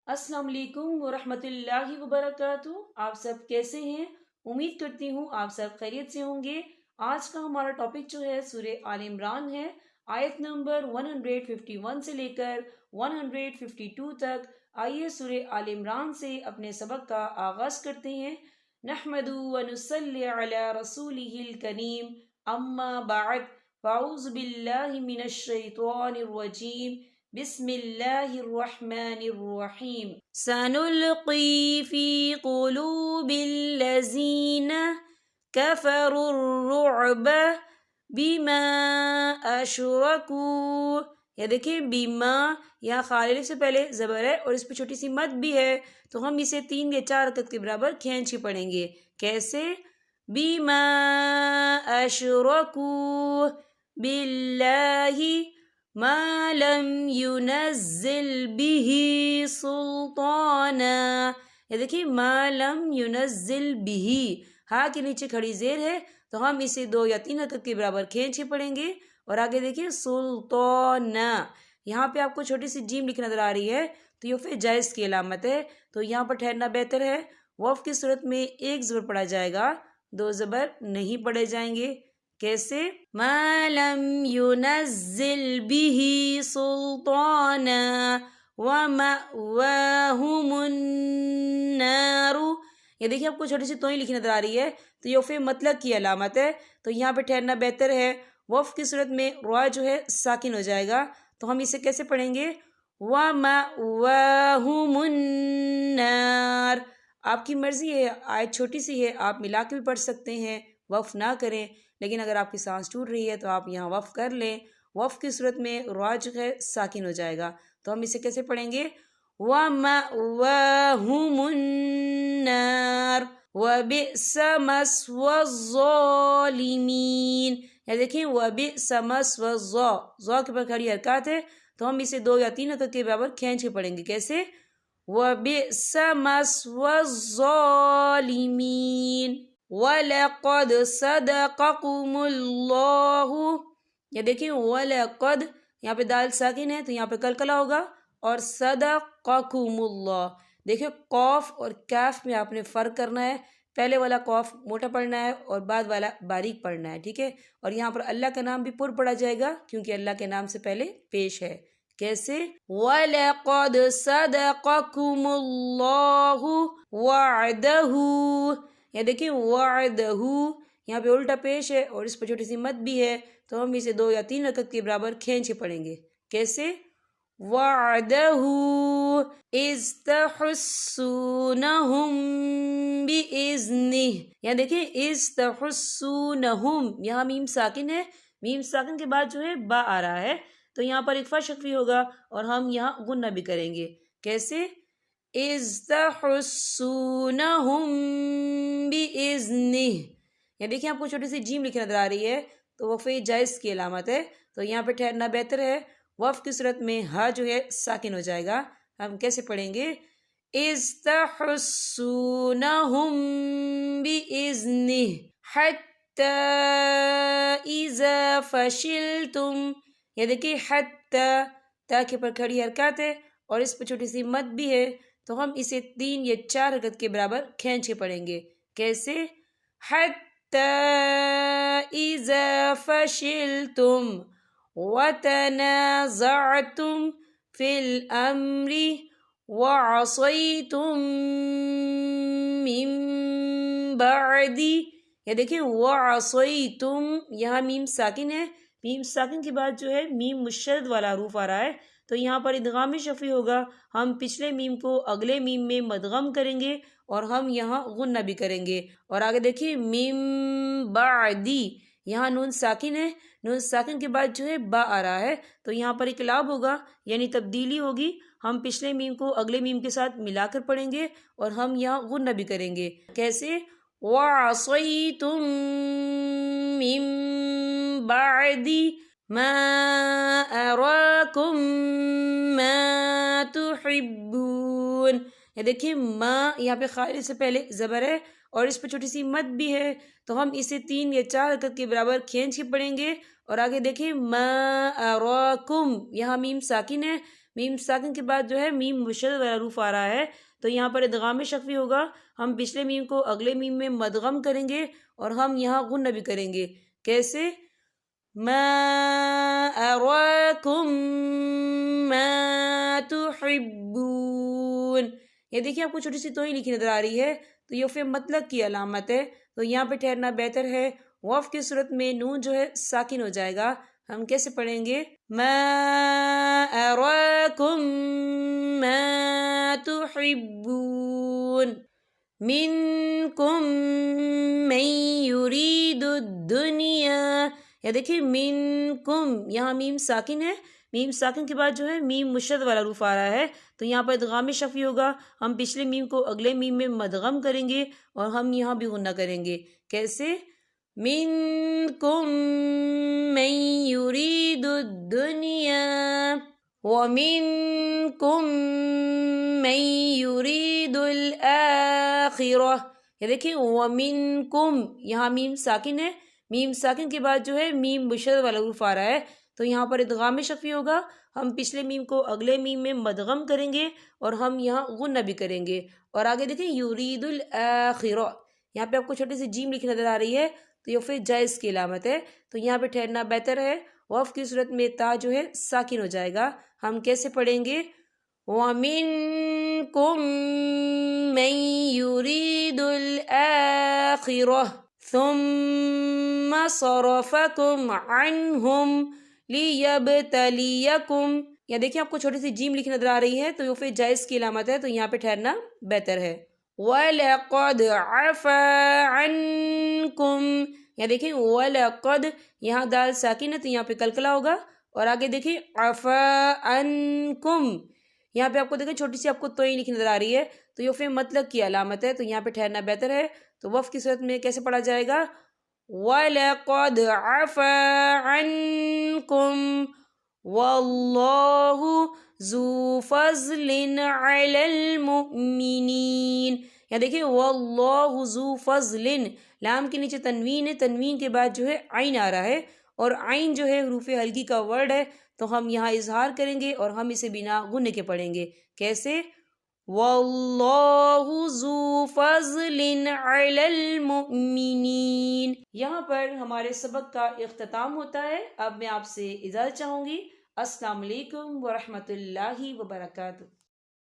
अस्सलाम वालेकुम वरहमतुल्लाहि वबरकातुह। आप सब कैसे हैं? उम्मीद करती हूँ आप सब खैरियत से होंगे। आज का हमारा टॉपिक जो है सूरह आल इमरान है। आयत नंबर 151 से लेकर 152 तक। आइए सूरह आल इमरान से अपने सबक का आगाज करते हैं। नहमदु व नुसल्ली अला रसूलिहिल करीम, अम्मा बाद, फाऊज़ु बिल्लाहि मिनश शैतानिर रजीम, बिस्मिल्लाहिर्रहमानिर्रहीम। सनुल्क़ी फ़ी क़ुलूबिल्लज़ीन कफ़रुर्रुअब बिमा अशरकू। या देखिए बीमा, यहाँ खालिद से पहले ज़बर है और इस पर छोटी सी मद भी है, तो हम इसे 3 या 4 हरकत के बराबर खींच के पढ़ेंगे। कैसे? बीमा अशरकू बिल्लाही मा लम युनज़्ज़िल बिही सुल्ताना। ये देखिए मा लम युनज़्ज़िल बिही, हा के नीचे खड़ी जेर है, तो हम इसे 2 या 3 हरकत के बराबर खींच के पढ़ेंगे। और आगे देखिए सुल्ताना, यहाँ पे आपको छोटी सी जीम लिखी नजर आ रही है, तो ये फिर जायज़ की अलामत है, तो यहाँ पर ठहरना बेहतर है। वफ़ की सूरत में 1 ज़बर पढ़ा जाएगा, 2 ज़बर नहीं पढ़े जाएंगे। कैसे? मालम युनज़्ज़िल बिही सुल्ताना व मअवाहुमुन्नारु। ये देखिए आपको छोटी सी तोई लिखी नजर आ रही है, तो ये फिर मतलब की अलामत है, तो यहाँ पे ठहरना बेहतर है। वफ़ की सूरत में रा जो है साकिन हो जाएगा, तो हम इसे कैसे पढ़ेंगे? व मअवाहुमुन्नार। आपकी मर्जी है, आयत छोटी सी है, आप मिला के भी पढ़ सकते हैं, वफ़ ना करें। लेकिन अगर आपकी सांस टूट रही है तो आप यहाँ वफ़ कर लें। वफ़ की सूरत में रा जो है साकिन हो जाएगा, तो हम इसे कैसे पढ़ेंगे? व मअवाहुमुन्नार व बिअस मस्वज़्ज़ालिमीन। या देखिए व बिअस मस्वज़्ज़ा, ज़ा के ऊपर खड़ी हरकत है, तो हम इसे 2 या 3 हरकत के बराबर खींच के पढ़ेंगे। कैसे? व बिअस मस्वज़्ज़ालिमीन वलक़द सदक़कुमुल्लाहु। या देखिए वलक़द, यहाँ पे दाल साकिन है, तो यहाँ पे कलकला होगा। और सदक़कुमुल्लाह, देखिए कौफ और कैफ में आपने फ़र्क करना है। पहले वाला कौफ मोटा पढ़ना है और बाद वाला बारीक पढ़ना है, ठीक है। और यहाँ पर अल्लाह का नाम भी पुर पढ़ा जाएगा, क्योंकि अल्लाह के नाम से पहले पेश है। कैसे? वलक़द सदक़कुमुल्लाहु वअदहू। या देखिए वअदहू, यहाँ पे उल्टा पेश है और इस पर छोटी सी मद भी है, तो हम इसे 2 या 3 हरकत के बराबर खींच के पढ़ेंगे। कैसे? वअदहू इज़तहुस्सूनहुम बिइज़्निह। यहाँ देखिए इज़तहुस्सूनहुम, यहाँ मीम साकिन है, मीम साकिन के बाद जो है बा आ रहा है, तो यहाँ पर एक फशक्फी होगा और हम यहाँ गुन्ना भी करेंगे। कैसे? इज़तहुस्सूनहुम बिइज़्निह। या देखिए आपको छोटी सी जीम लिखी नजर आ रही है, तो वफ़ जायज़ की अलामत है, तो यहाँ पे ठहरना बेहतर है। वफ़ की सूरत में हा जो है साकिन हो जाएगा। हम कैसे पढ़ेंगे? इज़तहुस्सूनहुम बिइज़्निह हत्ता इज़ा फशिलतुम। ये देखिए हत्ता, ता के पर खड़ी हरकत है और इस पर छोटी सी मद भी है, तो हम इसे 3 या 4 हरकत के बराबर खींच के पढ़ेंगे। कैसे? हत्ता इज़ा फशिलतुम वतनाज़अतुम फिल अम्रि वअसैतुम मिन बअदी। या देखिए वअसैतुम, यहाँ मीम साकिन है, मीम साकिन के बाद जो है मीम मुशद्दद वाला हरूफ आ रहा है, तो यहाँ पर इदगाम शफ़ी होगा। हम पिछले मीम को अगले मीम में मदगम करेंगे और हम यहाँ गुन्ना भी करेंगे। और आगे देखिए मीम बादी, यहाँ नून साकिन है, नून साकिन के बाद जो है बा आ रहा है, तो यहाँ पर इकलाब होगा, यानी तब्दीली होगी। हम पिछले मीम को अगले मीम के साथ मिलाकर पढ़ेंगे और हम यहाँ गुन्ना भी करेंगे। कैसे? वअसैतुम मिन बअदी मा अराकुम मा तुहिब्बून। ये देखिए माँ, यहाँ पे खालिद से पहले ज़बर है और इस पर छोटी सी मद भी है, तो हम इसे 3 या 4 हरकत के बराबर खींच के पढ़ेंगे। और आगे देखिए मा अराकुम, यहाँ मीम साकिन है, میم ساکن کے بعد جو ہے میم مشدد والا حروف آ رہا ہے، تو یہاں پر ادغام شفوی ہوگا. ہم پچھلے میم کو اگلے میم میں مدغم کریں گے اور ہم یہاں غنہ بھی کریں گے. کیسے؟ ما اراکم ما تحبون. یہ دیکھیں آپ کو چھوٹی سی توئی لکھی نظر آ رہی ہے، تو یہ فی مطلق کی علامت ہے، تو یہاں پہ ٹھہرنا بہتر ہے. وقف کی صورت میں نون جو ہے ساکن ہو جائے گا. ہم کیسے پڑھیں گے؟ ما اراکم ما تحبون منکم من یرید الدنیا. یا دیکھیں منکم، یہاں میم ساکن ہے، میم ساکن کے بعد جو ہے میم مشدد والا حروف آ رہا ہے، تو یہاں پر ادغام شفوی ہوگا. ہم پچھلے میم کو اگلے میم میں مدغم کریں گے اور ہم یہاں بھی غنہ کریں گے. کیسے؟ منکم من یرید الدنیا ومنکم من یرید الآخرہ. یہ دیکھیں ومنکم، یہاں میم ساکن ہے، میم ساکن کے بعد جو ہے میم مشدد والا حروف آ رہا ہے، تو یہاں پر ادغام شفوی ہوگا. ہم پچھلے میم کو اگلے میم میں مدغم کریں گے اور ہم یہاں غنہ بھی کریں گے. اور آگے دیکھیں یرید الآخرہ، یہاں پہ آپ کو چھوٹی سی جیم لکھی نظر آ رہی ہے، تو یہ پھر جائز کی علامت ہے، تو یہاں پہ ٹھہرنا بہتر ہے. وقف کی صورت میں تا جو ہے ساکن ہو جائے گا. ہم کیسے پڑھیں گے؟ وَمِنْكُمْ مَنْ يُرِيدُ الْآخِرَةَ ثُمَّ صَرَفَكُمْ عَنْهُمْ لِيَبْتَلِيَكُمْ. یا دیکھیں آپ کو چھوٹی سی جیم لکھی نظر آ رہی ہے، تو یہ پھر جائز کی علامت ہے، تو یہاں پہ ٹھہرنا بہتر ہے. وَلَقَدْ عَفَا عَنْكُمْ. یا دیکھیں وَلَقَدْ، یہاں دال ساکن ہے تو یہاں پہ کلکلا ہوگا. اور آگے دیکھیں عَفَا عَنْكُمْ، یہاں پہ آپ کو دیکھیں چھوٹی سی آپ کو توئی لکھی نظر آ رہی ہے، تو یہ فعل مطلق کی علامت ہے، تو یہاں پہ ٹھہرنا بہتر ہے. تو وقف کی صورت میں کیسے پڑھا جائے گا؟ وَلَقَدْ عَفَا عَنْكُمْ وَاللَّهُ ذُو فَضْلٍ عَلَى الْمُؤْمِنِينَ. یا دیکھیں واللہ ذو فضل، لام کے نیچے تنوین ہے، تنوین کے بعد جو ہے عین آ رہا ہے، اور عین جو ہے حروف ہلکی کا ورڈ ہے، تو ہم یہاں اظہار کریں گے اور ہم اسے بنا غنہ کے پڑھیں گے. کیسے؟ واللہ ذو فضل علی المؤمنین. یہاں پر ہمارے سبق کا اختتام ہوتا ہے. اب میں آپ سے اجازت چاہوں گی. السلام علیکم ورحمۃ اللہ وبرکاتہ.